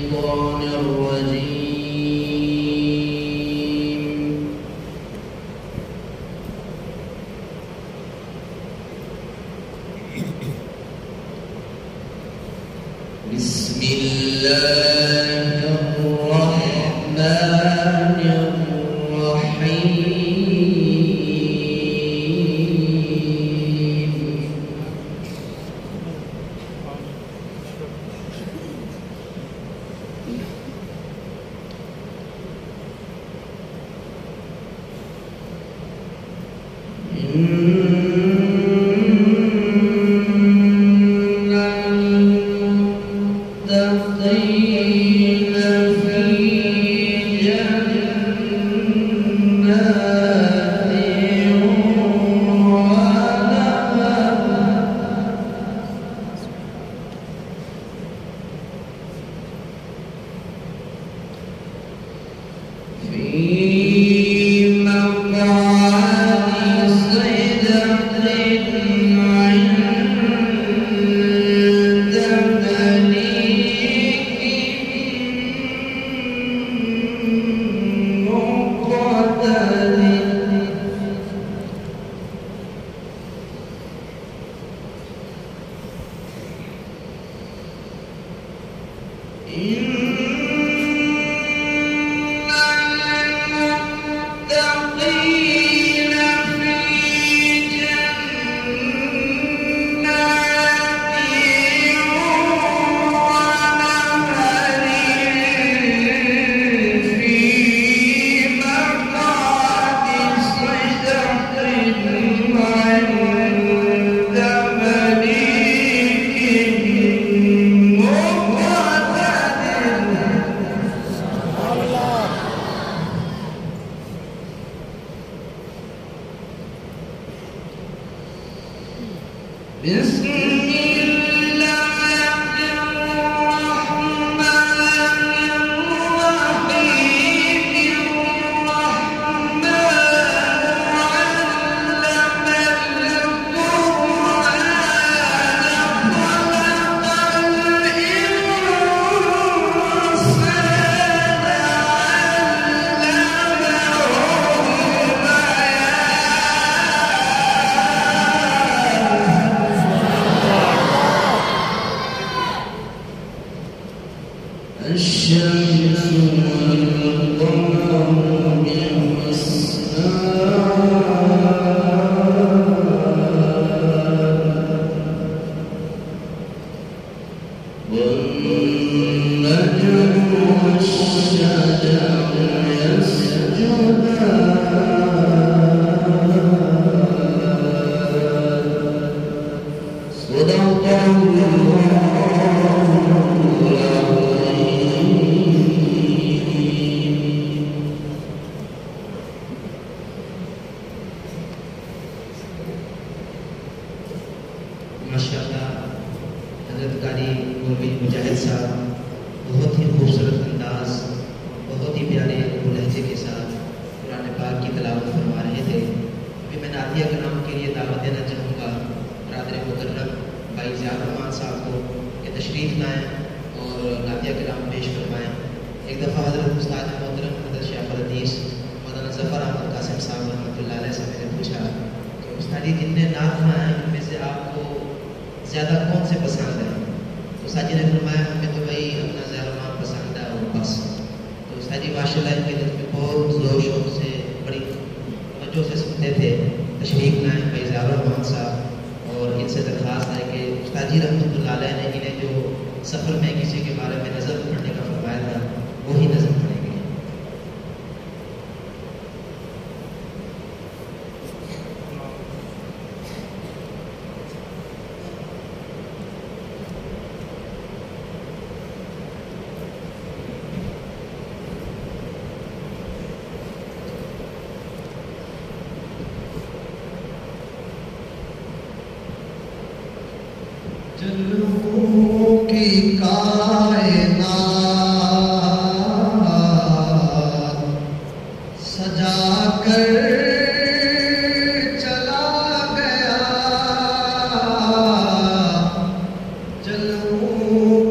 الشيطان الرجيم. بسم الله الرحمن الرحيم.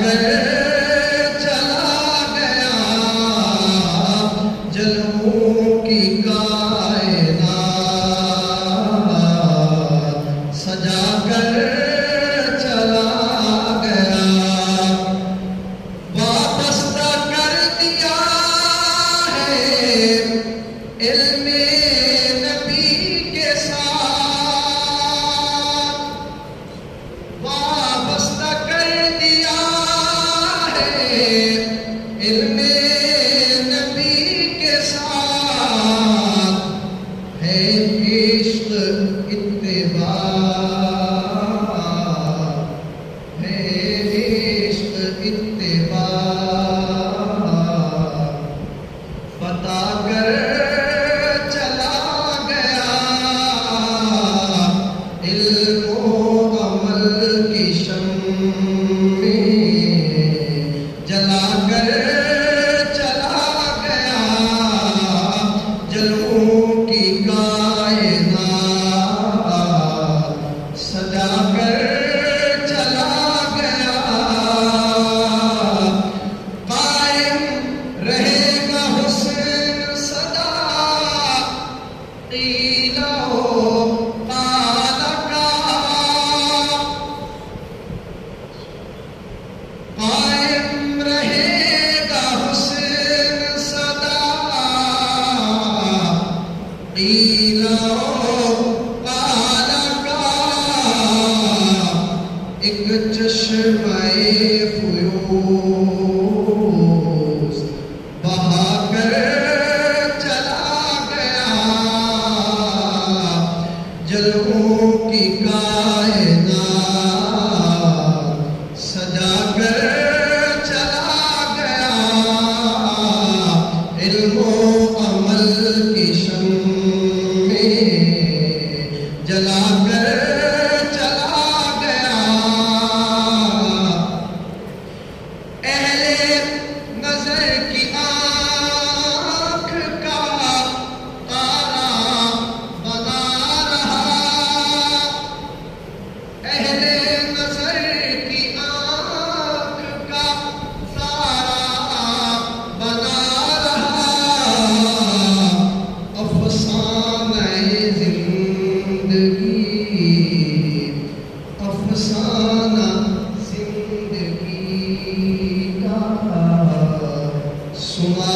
کر چلا گیا جلووں کی کائنات سجا کر چلا گیا وابستہ کر دیا ہے علم نبی کے ساتھ وابستہ کر دیا ہے علم نبی کے ساتھ ہے عشق اتباع ہے عشق اتباع بتا کر چلا گیا علم و عمل کی شمع جلا کر چلا گیا جلووں کی کائنات سجا کر چلا گیا قائم رہے گا حسن سدا قیل و قال کا قائم رہے گا حسن سدا قیل و قال کا ایک چشمہ فیوز بہا کر چلا گیا جلووں کی کائنات سجا کر چلا گیا علم و عمل کی شمع جلا کر چلا گیا اہل نظر کی آنکھ کا تارا بنا رہا اہل نظر کی آنکھ کا تارا بنا رہا افسانہ زندگی افسانہ زندگی کا سنا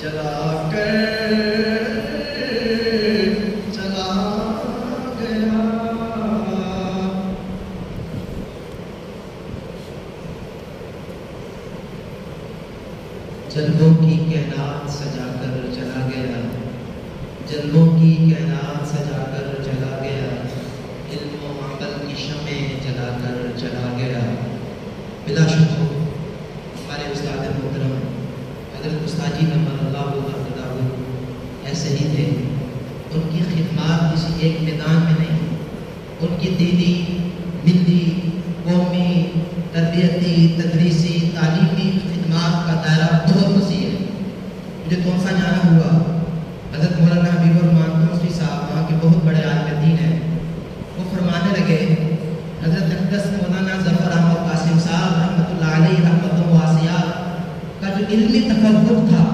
چلا کر چلا گیا جلووں کی کائنات سجا کر چلا گیا، جلووں کی کائنات سجا کر چلا گیا، علم و عمل کی شمع جلا کر چلا گیا۔ بلا شک ہمارے استاد محترم حضرت استاد جی نمبر اللہ ایسے ہی تھے۔ ان کی خدمات کسی ایک میدان میں نہیں، ان کی دینی، ملی، قومی، تربیتی، تدریسی، تعلیمی خدمات کا دائرہ بہت وسیع ہے۔ مجھے تونسا جانا ہوا، حضرت مولانا حبیب الرحمان تونسوی صاحب وہاں کے بہت بڑے عالم دین ہیں، وہ فرمانے لگے حضرت اقدس مولانا ظفر احمد قاسم صاحب رحمۃ اللہ علیہ رحمۃ واسعہ کا جو علمی تفکر تھا،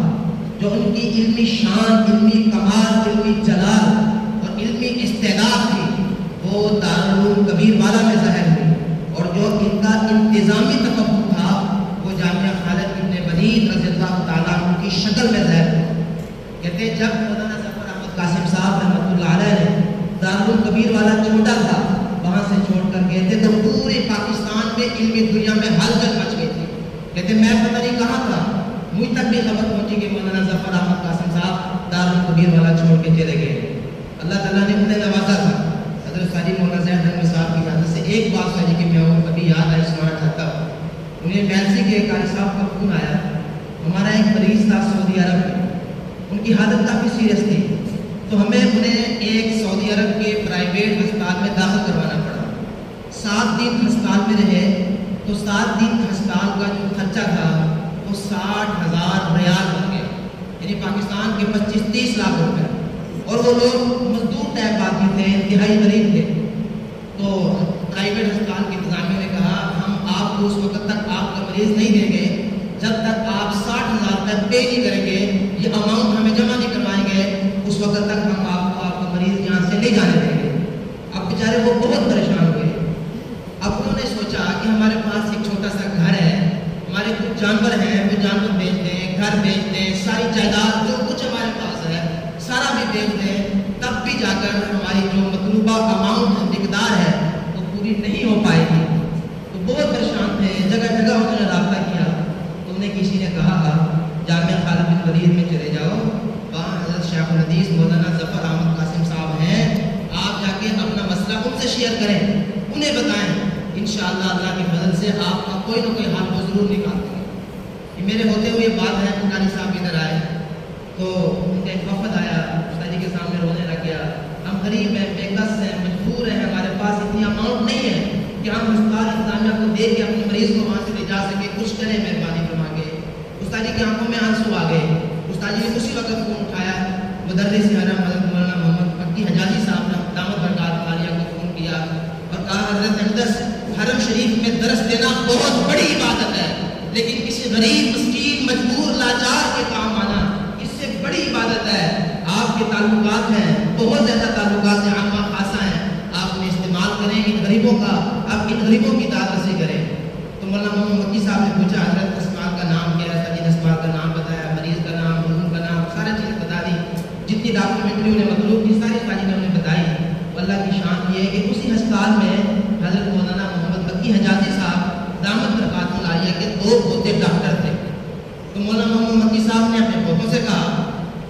جو ان کی علمی شان، علمی کمال، علمی جلال اور علمی استعداد تھی، وہ دارالعلوم کبیر والا میں ظاہر ہوئی، اور جو ان کا انتظامی تفکر تھا وہ جامعہ خالد ابن ولید رضی اللہ تعالیٰ عنہ کی شکل میں ظاہر ہوئی۔ کہتے ہیں جب مولانا ظفر احمد قاسم صاحب رحمۃ اللہ علیہ نے دارالعلوم کبیر والا چھوٹا تھا، وہاں سے چھوڑ کر گئے تھے تو پورے پاکستان میں علمی دنیا میں ہلچل مچ گئی تھی۔ کہتے میں پتہ نہیں کہاں تھا، مجھ تک بھی خبر پہنچی کہ مولانا ظفر احمد قاسم صاحب دارالعلوم کبیر والا چھوڑ کے چلے گئے۔ اللہ تعالیٰ نے انہیں نوازا تھا۔ حضرت ساجی مولانا زید احمد صاحب کی حادثت سے ایک بات ساجی کہ میں وہ کبھی یاد آئی سنانا چاہتا ہوں۔ انہیں میلسی کے قاری صاحب کا فون آیا، ہمارا ایک مریض تھا سعودی عرب میں، ان کی حالت کافی سیریس تھی، تو ہمیں انہیں ایک سعودی عرب کے پرائیویٹ ہسپتال میں داخل کروانا پڑا۔ 7 دن ہسپتال میں رہے تو 7 دن ہسپتال کا جو خرچہ تھا وہ 60,000 ریال ہو گیا، یعنی پاکستان کے 25-30 لاکھ روپے، اور وہ لوگ مزدور ٹائپ آدمی تھے، انتہائی غریب تھے۔ تو پرائیویٹ ہسپتال کی انتظامیہ نے کہا ہم آپ کو اس وقت تک آپ کا مریض نہیں دیں گے جب تک آپ 60,000 روپے پے نہیں کریں گے، یہ اماؤنٹ ہمیں جمع نہیں کروائیں گے، اس وقت تک ہم آپ کا مریض یہاں سے لے جانے دیں گے۔ اب بیچارے وہ بہت پریشان ہوئے۔ اب انہوں نے سوچا کہ ہمارے پاس ایک چھوٹا سا گھر ہے، ہمارے کچھ جانور ہیں، وہ جانور بیچ دیں، گھر بیچ دیں، ساری جائیداد جو کچھ ہمارے پاس ہے سارا بھی بیچ دیں، تب بھی جا کر ہماری جو مطلوبہ اماؤنٹ مقدار ہے وہ پوری نہیں ہو پائے گی۔ تو بہت پریشان تھے، جگہ جگہ انہوں نے رابطہ کیا۔ انہیں کسی نے کہا جامعہ خالد بن ولید میں چلے جاؤ، وہاں حضرت شیخ الحدیث مولانا ظفر احمد قاسم صاحب ہیں، آپ جا کے اپنا مسئلہ ان سے شیئر کریں، انہیں بتائیں، انشاءاللہ اللہ کے فضل سے آپ کا کوئی نہ کوئی حل وہ ضرور نکال دیں گے۔ یہ میرے ہوتے ہوئے بات ہے، قاری صاحب ادھر آئے تو ان کا ایک وفد آیا، استاد جی کے سامنے رونے لگ گیا، ہم غریب ہیں، بے کس ہیں، مجبور ہیں، ہمارے پاس اتنی اماؤنٹ نہیں ہے کہ ہم ہسپتال انتظامیہ کو دے کے اپنے مریض کو وہاں سے لے جا سکے، کچھ کریں مہربانی فرما کے۔ استاد جی کی آنکھوں میں آنسو آ گئے۔ استاد جی نے اسی وقت فون اٹھایا، مدرس حرم حضرت مولانا محمد مکی حجازی صاحب نے دامت برکات عالیہ کو فون کیا اور کہا حضرت اقدس حرم شریف میں درس دینا بہت بڑی عبادت ہے، لیکن کسی غریب مسکین مجبور لاچار کے کام آنا اس سے بڑی عبادت ہے۔ آپ کے تعلقات ہیں، بہت زیادہ تعلقات ہیں، عامہ خاصہ ہیں، آپ نے استعمال کریں ان غریبوں کا، آپ ان غریبوں کی داد رسی کریں۔ تو مولانا محمد مکی صاحب نے پوچھا حضرت اسپتال کا نام کیا ہے؟ سجین اسپتال کا نام بتایا، مریض کا نام، مظلوم کا نام، سارے چیز بتا دی، جتنی ڈاکومنٹری انہیں مطلوب تھی ساری ساجی نے انہیں بتائی۔ اللہ کی شان یہ ہے کہ اسی ہسپتال میں حضرت مولانا محمد مکی حجازی صاحب دامت برکات عالیہ کے 2 پوتے ڈاکٹر تھے۔ تو مولانا محمد مکی صاحب نے اپنے پوتوں سے کہا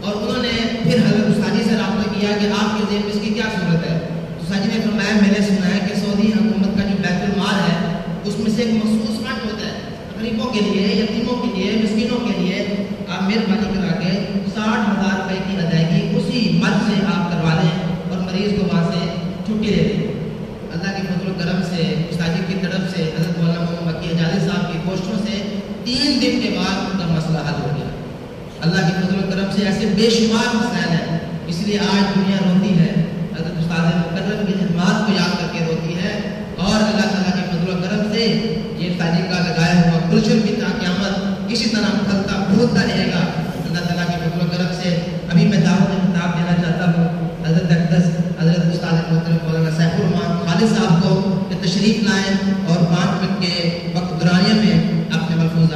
اور انہوں نے پھر حضرت استادی سے رابطہ کیا کہ آپ کے ذہن میں اس کی کیا صورت ہے؟ تو ساجی نے فرمایا میں نے سنا ہے کہ سعودی حکومت کا جو بیت المال ہے اس میں سے ایک مخصوص فنڈ ہوتا ہے غریبوں کے لیے، یتیموں کے لیے، مسکینوں کے لیے، آپ مہربانی کرا کے 60,000 روپے کی ادائیگی اسی مرض سے آپ کروا لیں اور مریض کو وہاں سے چھٹی دے دیں۔ اللہ کے فضل و کرم سے، استاد کی طرف سے، حضرت مولانا محمد مکی حجازی صاحب کی کوششوں سے 3 دن کے بعد ان کا مسئلہ حل ہو گیا۔ اللہ کے فضل و کرم سے ایسے بے شمار مسائل ہیں، اس لیے آج دنیا روتی ہے، حضرت استاد مکرم کی خدمات کو یاد کر کے روتی ہے، اور اللہ تعالیٰ کے فضل و کرم سے یہ تاریخ کا لگایا ہوا گلشن بھی تا قیامت اسی طرح پھلتا پھولتا رہے گا۔ اللہ تعالیٰ کے فضل و کرم سے ابھی میں دعوت خطاب دینا چاہتا ہوں حضرت اقدس حضرت استاد محترم مولانا سیف الرحمان خالد صاحب کو کہ تشریف لائیں اور 5 منٹ کے وقت دورانیہ میں اپنے ملفوظات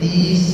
30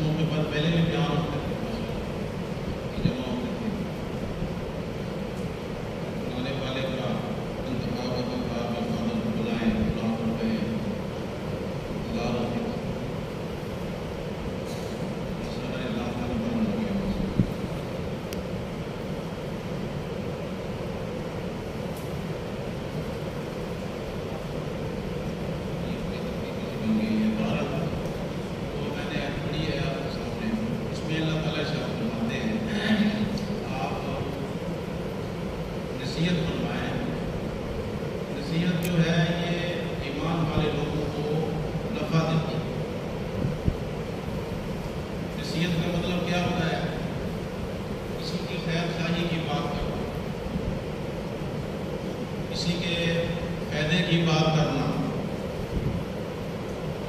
اس موقع پر پہلے بھی بیان ہوتے تھے جمع ہوتے تھے آنے والے کا انتخاب ہوتا تھا مقامات بلائیں لاکھ روپے ہزار ہوتے تھے سارے لاکھ میں بند ہو گیا نصیحت جو ہے یہ ایمان والے لوگوں کو نفع دیتی ہے۔ نصیحت کا مطلب کیا ہوتا ہے؟ کسی کی خیر خواہی کی بات کرنا، کسی کے فائدے کی بات کرنا،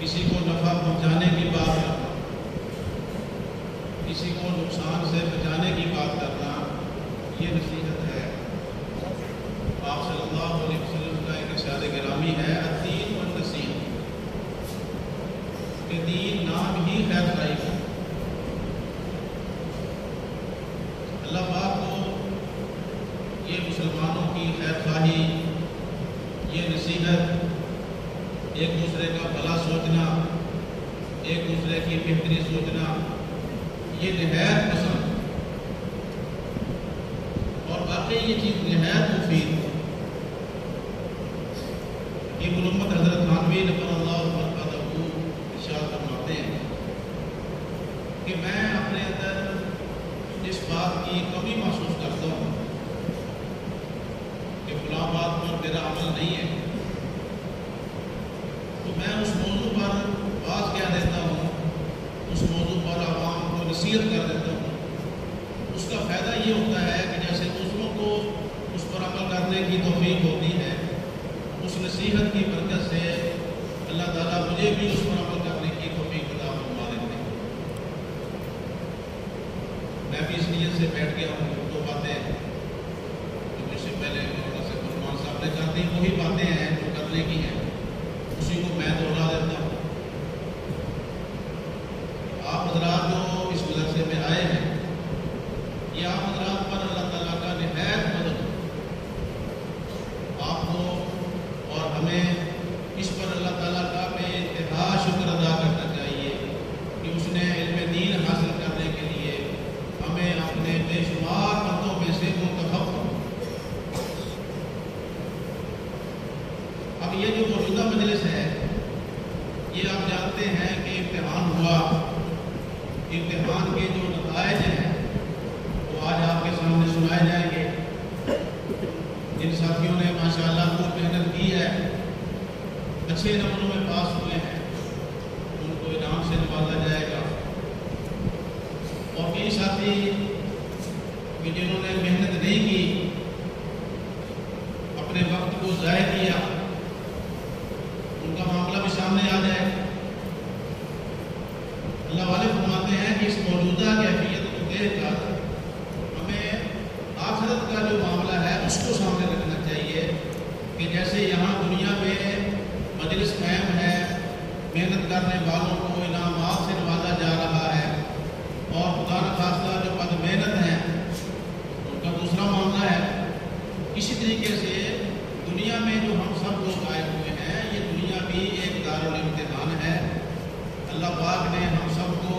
کسی کو نفع پہنچانے کی بات کرنا، کسی کو نقصان سے بچانے کی بات کرنا، یہ نصیحت ہے۔ آپ صلی اللہ علیہ وسلم کا ایک ارشاد گرامی ہے الدین والنصیحت، کہ دین نام ہی خیر خواہی کا۔ اللہ پاک کو یہ مسلمانوں کی خیر خواہی، یہ نصیحت، ایک دوسرے کا بھلا سوچنا، ایک دوسرے کی بہتری سوچنا، یہ نہایت پسند اور واقعی یہ چیز نہایت مفید ہے۔ یہ محمد حضرت تھانوی نفر اللہ برکاتہ ارشاد فرماتے ہیں کہ میں اپنے اندر اس بات کی کمی محسوس کرتا ہوں کہ فلاں بات پر میرا عمل نہیں ہے، تو میں اس موضوع پر بات کیا دیتا ہوں، اس موضوع پر عوام کو نصیحت کر دیتا ہوں۔ اس کا فائدہ یہ ہوتا ہے کہ جیسے دوسروں کو اس پر عمل کرنے کی توفیق ہوتی ہے، اس نصیحت کی برکت سے اللہ تعالیٰ مجھے بھی اس پر عمل کرنے کی توفیق عطا فرما دیتے ہیں۔ میں بھی اس نیت سے بیٹھ گیا ہوں، دو باتیں جو مجھ سے پہلے مولانا سے فرمان صاحب نے کہا تھی وہی باتیں ہیں جو کرنے کی ہیں، اسی کو میں دوہرا دیتا ہوں۔ آپ حضرات جو اس مدرسے میں آئے ہیں، یہ آپ حضرات پر اللہ تعالیٰ کا نہایت مدد ہے۔ آپ کو اور ہمیں اس پر اللہ تعالیٰ کا بے انتہا شکر ادا کرنا چاہیے کہ اس نے علم دین حاصل کرنے کے لیے ہمیں اپنے بے شمار بندوں میں سے منتخب کیا۔ اب یہ جو موجودہ مجلس ہے، یہ آپ جانتے ہیں کہ امتحان ہوا، امتحان کے جو نتائج ہیں وہ آج آپ کے سامنے سنائے جائیں گے۔ جن ساتھیوں نے ماشاءاللہ خوب محنت کی ہے، اچھے نمبروں میں پاس ہوئے ہیں، ان کو انعام سے نوازا جائے گا۔ اور کئی ساتھی کہ جنہوں نے محنت نہیں کی، اپنے وقت کو ضائع کیا، ان کا معاملہ بھی سامنے آ جائے۔ اللہ والے فرماتے ہیں کہ اس موجودہ کیفیت کو دیکھ کر ہمیں آخرت کا جو معاملہ ہے اس کو سامنے رکھنا چاہیے کہ جیسے یہاں دنیا میں مجلس قائم ہے، محنت کرنے والوں کو انعامات سے نوازا جا رہا ہے، اور خدا نخواستہ جو بد محنت ہیں ان کا دوسرا معاملہ ہے۔ اسی طریقے سے دنیا میں جو ہم سب لوگ آئے ہوئے ہیں، یہ دنیا بھی ایک دارالامتحان ہے۔ اللہ پاک نے ہم سب کو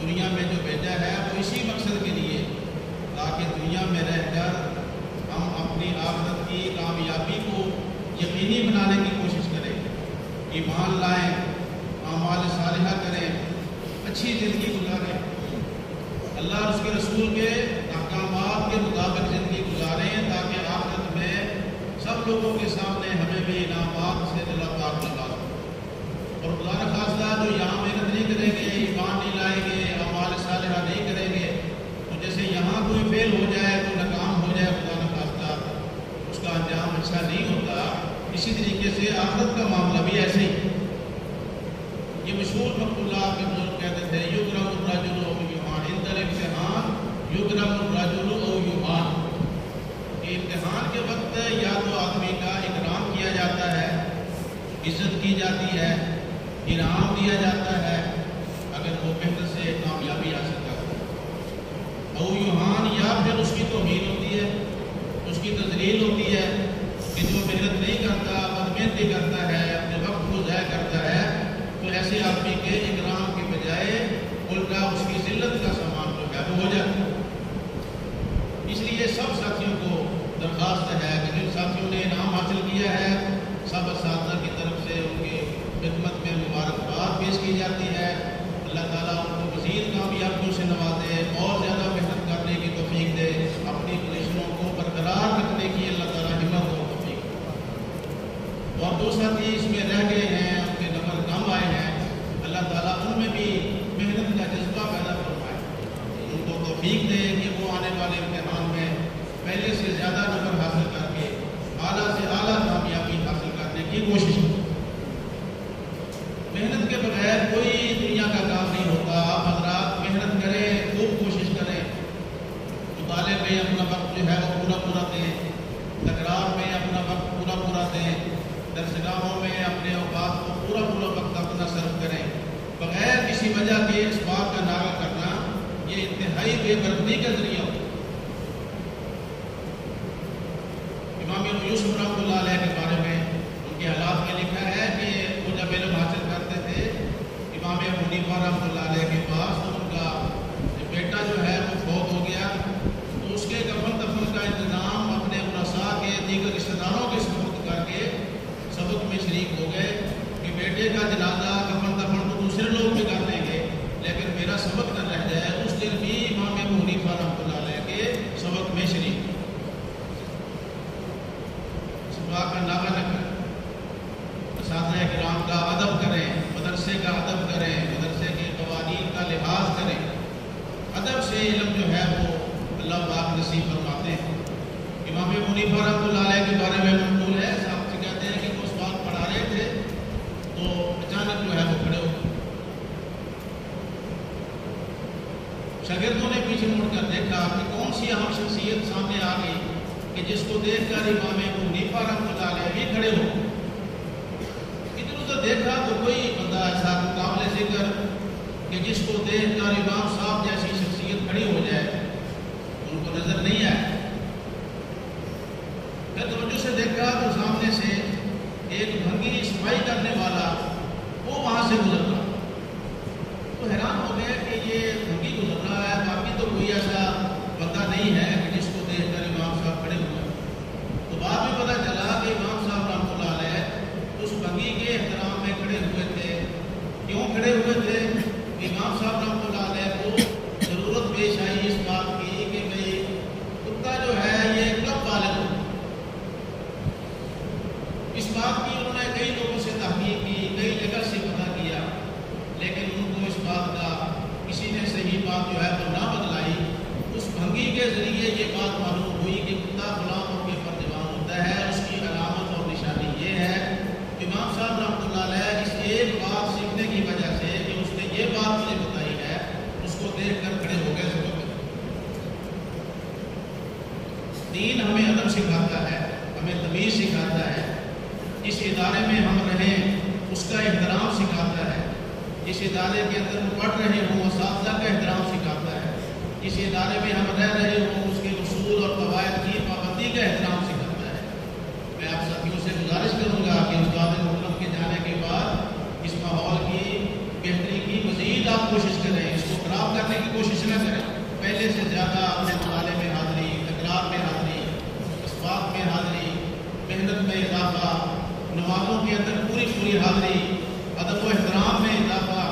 دنیا میں جو بھیجا ہے وہ اسی مقصد کے لیے، تاکہ دنیا میں رہ کر ہم اپنی آخرت کی کامیابی کو یقینی بنانے کی کوشش کریں، ایمان لائیں، اعمال صالحہ کریں، اچھی زندگی گزاریں، اللہ اور اس کے رسول کے احکامات کے مطابق زندگی گزاریں، تاکہ آخرت میں سب لوگوں کے سامنے ہمیں بھی انعامات سے اللہ پاک لگا دیں۔ اور خدا نخواستہ جو یہاں محنت نہیں کریں گے، ایمان نہیں لائیں گے، اعمال صالحہ نہیں کریں گے، تو جیسے یہاں کوئی فیل ہو جائے، کوئی ناکام ہو جائے، خدا نخواستہ اس کا انجام اچھا نہیں ہوتا۔ اسی طریقے سے آخرت کا معاملہ بھی ایسے ہی۔ یہ مشہور وقت اللہ کے بزرگ کہتے تھے یکرم الرجل او یوحان، عند الامتحان یکرم الرجل او یوحان، کہ امتحان کے وقت یا تو آدمی کا اکرام کیا جاتا ہے، عزت کی جاتی ہے، انعام دیا جاتا ہے، اگر وہ محنت سے کہ جو محنت نہیں کرتا، بدمحنتی کرتا ہے، اپنے وقت کو ضائع کرتا ہے، تو ایسے آدمی کے اکرام کے بجائے الٹا اس کی ذلت کا سامان جو ہے وہ ہو جاتا ہے۔ اس لیے سب ساتھیوں کو درخواست ہے کہ جن ساتھیوں نے انعام حاصل کیا ہے، سب اساتذہ کی طرف سے ان کی خدمت میں مبارکباد پیش کی جاتی ہے۔ اللہ تعالیٰ ان کو مزید کامیابیوں سے نوازے، اور زیادہ محنت کرنے کی توفیق دے، اپنی پوزیشنوں کو برقرار رکھنے کی اللہ تعالیٰ ہمت اور توفیق دے۔ اور دو ساتھی اس میں رہ گئے ہیں، ان کے نمبر کم آئے ہیں، اللہ تعالیٰ ان میں بھی محنت کا جذبہ پیدا فرمائے، ان کو توفیق دے کہ وہ آنے والے امتحان میں پہلے سے زیادہ نمبر حاصل کر کے اعلیٰ سے اعلیٰ کامیابی حاصل کرنے کی کوشش کریں۔ محنت کے بغیر کوئی دنیا کا کام نہیں ہوتا۔ آپ حضرات محنت کریں، خوب کوشش کریں، مطالعے میں اپنا وقت جو ہے وہ پورا دیں، تکرار میں اپنا وقت پورا دیں، درسگاہوں میں اپنے اوقات کو پورا وقت اپنا صرف کریں۔ بغیر کسی وجہ کے اس بات کا نعرہ کرنا یہ انتہائی بے برکتی کا ذریعہ ہوتا ہے۔ امام ابو یوسف رحمۃ اللہ علیہ کے بارے میں ان کے حالات میں لکھا ہے کہ وہ جب علم حاصل کرتے تھے امام ابو حنیفہ رحمۃ اللہ علیہ کے پاس، تو ان کا بیٹا جو ہے وہ فوت ہو گیا، تو اس کے کفن دفن کا انتظام اپنے مناسا کے دیگر رشتہ داروں کے سپرد کر کے سبق میں شریک ہو گئے کہ بیٹے کا جنازہ کفن دفن تو دوسرے لوگ بھی کر لیں گے، لیکن میرا سبق نہ رہ جائے۔ اس دن بھی امام ابو حنیفہ رحمۃ اللہ علیہ کے سبق میں شریک کا نعرہ نہ کریں، اساتذہ کرام کا ادب کریں، مدرسے کا ادب کریں، مدرسے کے قوانین کا لحاظ کریں۔ ادب سے علم جو ہے وہ اللہ پاک نصیب فرماتے ہیں۔ امام ابو حنیفہ رحمۃ اللہ علیہ کے بارے میں منقول ہے، صاحب سے کہتے ہیں کہ وہ اس بات پڑھا رہے تھے تو اچانک جو ہے وہ کھڑے ہو گئے۔ شاگردوں نے پیچھے مڑ کر دیکھا کہ کون سی اہم شخصیت سامنے آ گئی کہ جس کو دیکھ کر امام ابو حنیفہ رحمۃ اللہ علیہ بھی کھڑے ہو۔ ادھر ادھر دیکھا تو کوئی بندہ ایسا قابل ذکر کہ جس کو دیکھ کر امام صاحب جیسی شخصیت کھڑی ہو جائے ان کو نظر نہیں آئے۔ میں توجہ سے دیکھا تو سامنے سے ایک بھنگی صفائی کرنے والا وہ وہاں سے گزر رہا، تو حیران ہو گیا کہ یہ بھنگی گزر رہا ہے، باقی تو کوئی ایسا بندہ نہیں ہے کہ جس کو دیکھ کر امام صاحب کھڑے ہوئے۔ تو بعد میں پتہ چلا کہ امام صاحب رحمۃ اللہ علیہ اس بھنگی کے احترام میں کھڑے ہوئے تھے۔ کیوں کھڑے ہوئے تھے؟ امام صاحب رحمۃ اللہ علیہ کو ضرورت پیش آئی اس بات کی کہ بھئی کتا جو ہے یہ کب بالغ ہو۔ اس بات کی انہوں نے کئی لوگوں سے تحقیق کی، کئی جگہ سے پتہ کیا، لیکن ان کو اس بات کا کسی نے صحیح بات جو ہے وہ نہ بتلائی۔ اس بھنگی کے ذریعے یہ بات معلوم ہوئی کہ کتا غلام ہو کے پر جوان ہوتا ہے، اس کی علامت اور نشانی یہ ہے۔ امام صاحب رحمۃ اللہ علیہ اس ایک بات سیکھنے کی وجہ سے کہ اس نے یہ بات مجھے بتائی ہے، اس کو دیکھ کر کھڑے ہو گئے سبق میں۔ دین ہمیں ادب سکھاتا ہے، ہمیں تمیز سکھاتا ہے، جس ادارے میں ہم رہیں اس کا احترام سکھاتا ہے، جس ادارے کے اندر ہم پڑھ رہے ہوں اساتذہ کا احترام سکھاتا ہے، جس ادارے میں ہم رہ رہے ہوں اس کے اصول اور قواعد کی پابندی کا احترام سکھاتا ہے۔ میں آپ ساتھیوں سے گزارش کروں گا کہ استاد محترم کے جانے کے بعد اس ماحول کی بہتری کی مزید آپ کوشش کریں، اس کو خراب کرنے کی کوشش نہ کریں۔ پہلے سے زیادہ اپنے مطالعے میں حاضری، تکرار میں حاضری، اسباق میں حاضری، محنت میں اضافہ، نمازوں کے اندر پوری حاضری، ادب و احترام میں اضافہ،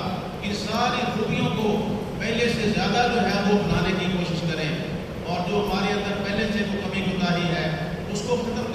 ان ساری خوبیوں کو پہلے سے زیادہ جو ہے وہ اپنانے کی کوشش کریں، اور جو ہمارے اندر پہلے سے وہ کمی کوتاہی ہے اس کو ختم